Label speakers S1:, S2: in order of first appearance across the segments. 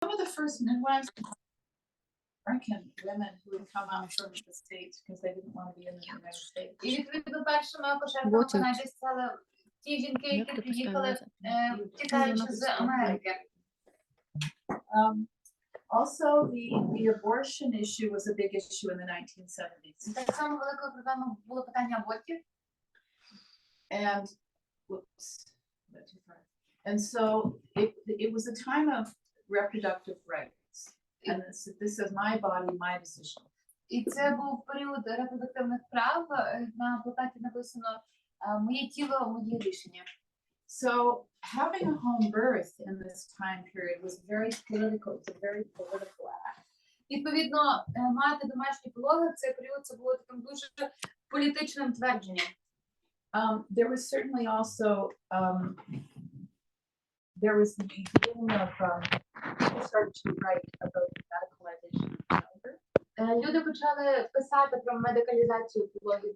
S1: Some of the first midwives were American women who had come out from the States because they didn't want to be in the United States.
S2: І відповідно першими акушерками в Канаді стали ті жінки, які приїхали, тікаючи з Америки.
S1: Also, the abortion issue was a big issue in the 1970s.
S2: Так само великою проблемою було питання абортів.
S1: And so it was a time of reproductive rights. And this is my body, my decision.
S2: І це був період репродуктивних прав. На плакаті написано «Моє тіло, моє рішення».
S1: So having a home birth in this time period was very political. It's a very political act.
S2: Відповідно, мати домашні пологи в цей період це було таким дуже політичним твердженням.
S1: There was certainly also there was the beginning of people started to write about the medicalization of childbirth.
S2: Люди почали писати про медикалізацію пологів.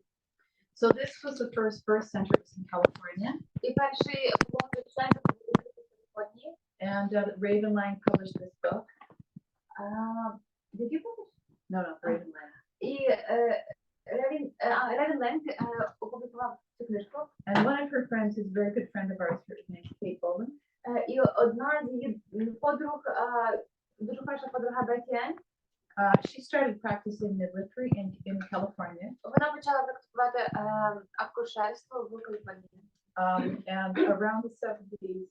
S1: So this was the first birth center in California.
S2: І перший пологовий центр був у Каліфорнії.
S1: And Raven Lang published this book.
S2: Did you publish?
S1: No, Raven Lang.
S2: І Raven Lang опублікував цю книжку.
S1: And one of her friends is a very good friend of ours, her name is Kate Bowman.
S2: І одна з її подруг, дуже хороша подруга Бетті Енн,
S1: she started practicing midwifery in California.
S2: Вона почала практикувати акушерство в Каліфорнії.
S1: And around the 70s,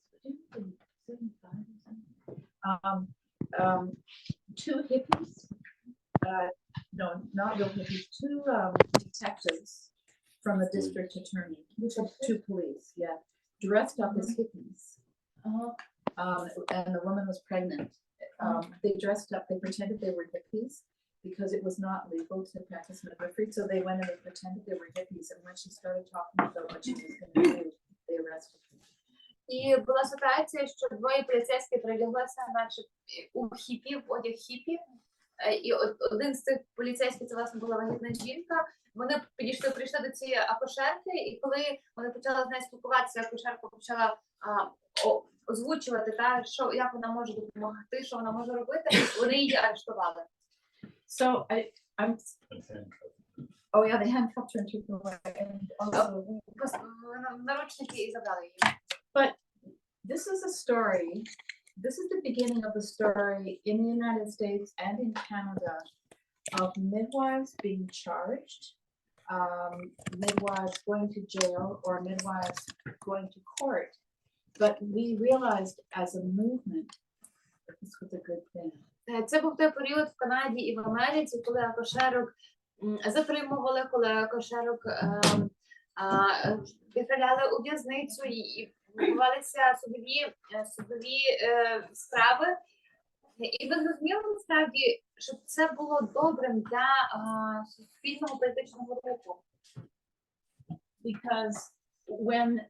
S1: 75 two hippies, no, not real hippies, two detectives from the district attorney, two police, yeah, dressed up as hippies. And the woman was pregnant. They dressed up, they pretended they were hippies because it was not legal to practice midwifery. So they went and they pretended they were hippies. And when she started talking about what she was going to do, they arrested her.
S2: І була ситуація, що двоє поліцейських передяглися наче у хіпі, в одяг хіпі. І один з цих поліцейських, це власне була вагітна жінка, вони прийшли до цієї акушерки, і коли вони почали з нею спілкуватися, акушерка почала озвучувати, як вона може допомогти, що вона може робити, вони її арештували.
S1: So I'm oh yeah, they handcuffed her and took her away. And also,
S2: наручники і забрали її.
S1: But this is a story. This is the beginning of a story in the United States and in Canada of midwives being charged, midwives going to jail, or midwives going to court. But we realized as a movement that this was a good thing.
S2: Це був той період в Канаді і в Америці, коли акушерок затримували, коли акушерок відправляли у в'язницю і відбувалися судові справи. І ви зрозуміли, насправді, що це було добрим для суспільного політичного руху.
S1: Because when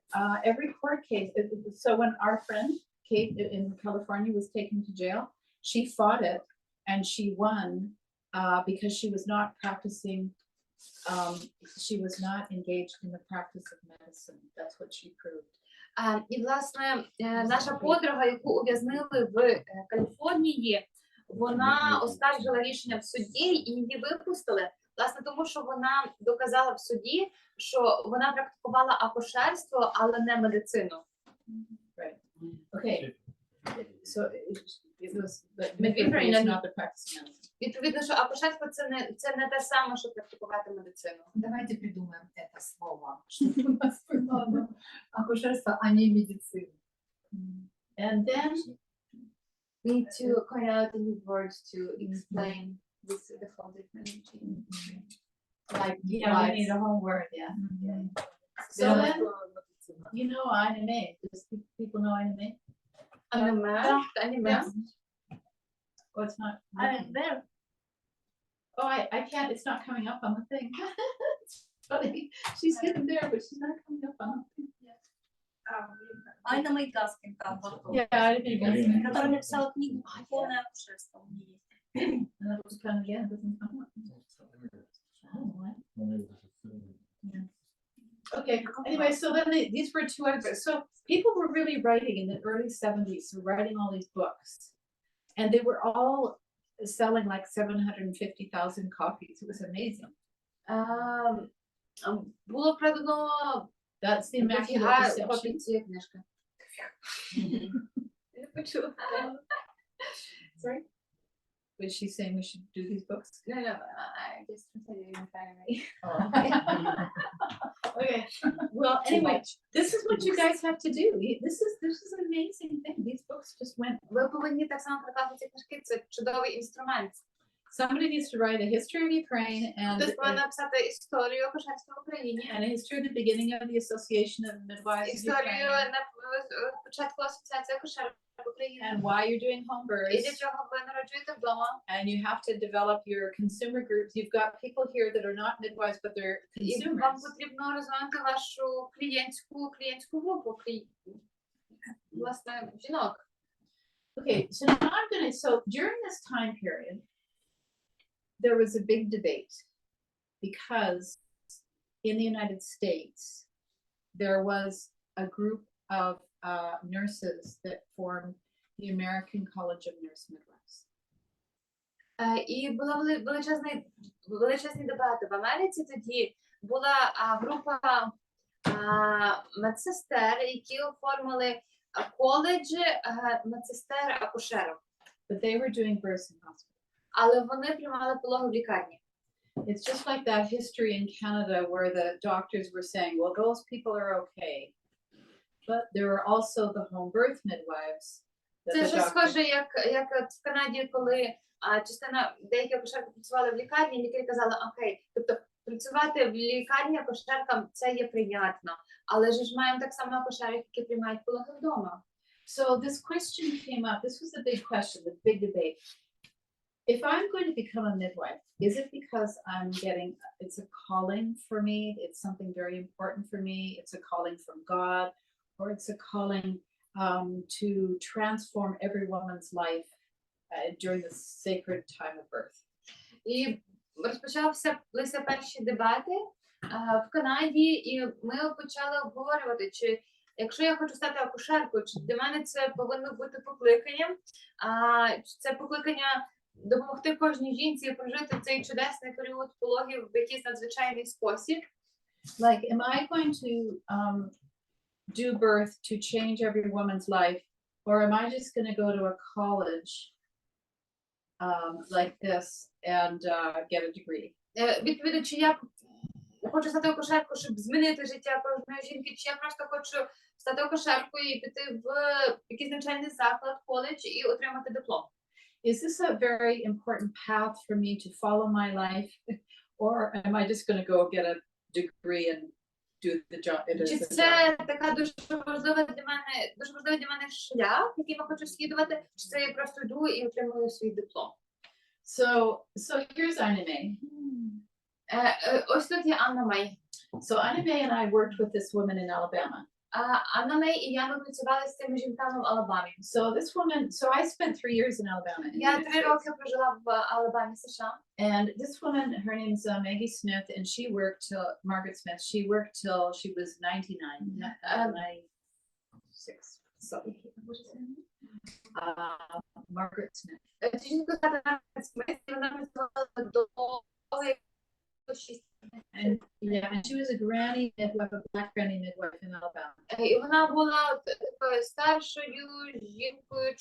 S1: every court case, so when our friend Kate in California was taken to jail, she fought it and she won because she was not practicing, she was not engaged in the practice of medicine. That's what she proved.
S2: І, власне, наша подруга, яку ув'язнили в Каліфорнії, вона оскаржила рішення в суді і її випустили, власне, тому що вона доказала в суді, що вона практикувала акушерство, але не медицину.
S1: Right. Okay. So it was
S2: midwifery
S1: is not the practice of medicine.
S2: Відповідно, що акушерство це не те саме, що практикувати медицину.
S3: Давайте придумаем это слово, чтобы у нас было акушерство, а не медицина.
S1: And then
S2: We need to coin out new words to explain this, the whole difference.
S3: Like,
S1: yeah, we need a whole word, yeah. So then, you know Anna Mei. Does people know Anna Mei?
S2: Anime.
S1: Oh, it's not.
S3: I'm there.
S1: Oh, I can't. It's not coming up on the thing. It's funny. She's hidden there, but she's not coming up on the thing.
S3: Анна Мей Гаскін Духовне.
S1: Yeah, I didn't even.
S3: Которая написала книгу «Полное акушерство».
S1: And it was kind of, yeah, it doesn't come up. Oh, what? Okay. Anyway, so then these were two other. So people were really writing in the early 70s, so writing all these books.
S3: And they were all selling like 750,000 copies. It was amazing.
S2: Було продано
S3: That's the Immaculate
S2: дофіга
S3: Conception.
S2: копій цієї книжки. Не почула. Sorry?
S3: Was she saying we should do these books?
S2: No, I just translated it in front of me.
S3: Okay. Well, anyway, this is what you guys have to do. This is an amazing thing. These books just went.
S2: Ви повинні так само прокладати ці книжки, це чудовий інструмент.
S3: Somebody needs to write a history of Ukraine
S2: Хтось повинен написати історію акушерства в Україні.
S3: and a history of the beginning of the Association of Midwives of
S2: Історію
S3: Ukraine,
S2: на початку асоціації акушерок України.
S3: and why you're doing home
S2: І
S3: births.
S2: для чого ви народжуєте вдома.
S3: And you have to develop your consumer groups. You've got people here that are not midwives, but they're
S2: І вам
S3: consumers.
S2: потрібно розвинути вашу клієнтську групу, власне, жінок.
S3: Okay, so now so during this time period, there was a big debate because in the United States, there was a group of nurses that formed the American College of Nurse Midwives.
S2: І була величезні дебати. В Америці тоді була група медсестер, які оформили коледж медсестер акушерок.
S3: But they were doing births in hospitals.
S2: Але вони приймали пологи в лікарні.
S3: It's just like that history in Canada where the doctors were saying, well, those people are okay. But there were also the home birth midwives.
S2: Це ж схоже, як в Канаді, коли деякі акушерки працювали в лікарні, лікарі казали, окей, тобто працювати в лікарні акушеркам це є прийнятно, але ж маємо так само акушерів, які приймають пологи вдома.
S3: So this question came up, this was the big question, the big debate. If I'm going to become a midwife, is it because it's a calling for me, it's something very important for me, it's a calling from God, or it's a calling to transform every woman's life during the sacred time of birth?
S2: І розпочалися перші дебати в Канаді, і ми почали обговорювати, чи якщо я хочу стати акушеркою, чи для мене це повинно бути покликанням, чи це покликання допомогти кожній жінці прожити цей чудесний період пологів в якийсь надзвичайний спосіб.
S3: Like, am I going to do birth to change every woman's life, or am I just going to go to a college like this and get a degree?
S2: Відповідно, чи я хочу стати акушеркою, щоб змінити життя кожної жінки, чи я просто хочу стати акушеркою і піти в якийсь навчальний заклад, коледж і отримати диплом.
S3: Is this a very important path for me to follow my life, or am I just going to go get a degree and do the job?
S2: Чи це така дуже важлива для мене шлях, який я хочу слідувати, чи це я просто йду і отримую свій диплом?
S3: So here's Anna Mei.
S2: Ось тут є Анна Мей.
S3: So Anna Mei and I worked with this woman in Alabama.
S2: Анна Мей і я ми працювали з цими жінками в Алабамі.
S3: So I spent 3 years in Alabama.
S2: Я 3 роки прожила в Алабамі, США.
S3: And this woman, her name's Maggie Smith, and she worked till Margaret Smith. She worked till she was 99, 96. So, Margaret Smith.
S2: Жінка звати Маргарет Смит, і вона працювала до
S3: And she was a granny midwife, a black granny midwife in Alabama.
S2: І вона була такою старшою жінкою,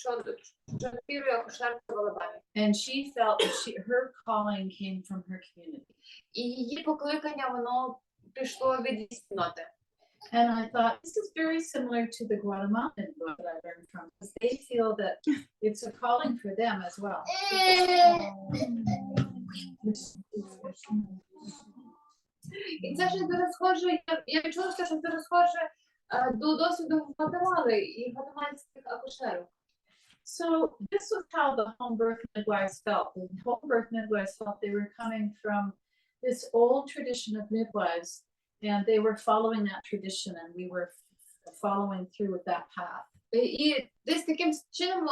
S2: чотирою акушеркою в Алабамі.
S3: And she felt that her calling came from her community.
S2: І її покликання, воно пішло від її спільноти.
S3: And I thought, this is very similar to the Guatemalan book that I learned from, because they feel that it's a calling for them as well.
S2: І це ж дуже схоже, я відчула, що це дуже схоже до досвіду Гватемали і гватемальських акушерок.
S3: So this was how the home birth midwives felt. The home birth midwives felt they were coming from this old tradition of midwives, and they were following that tradition, and we were following through with that path.
S2: І десь таким чином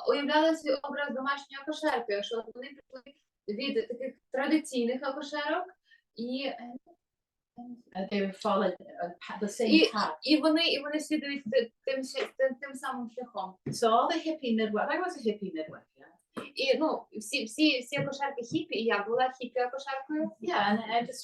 S2: уявлялася образ домашньої акушерки, що вони пішли від таких традиційних акушерок, і
S3: they were following the same path.
S2: І вони слідують тим самим шляхом.
S3: So all the hippie midwives, I was a hippie midwife, yeah.
S2: і ну всі акушерки хіпі, і я була хіпі акушеркою.
S3: Yeah, and I just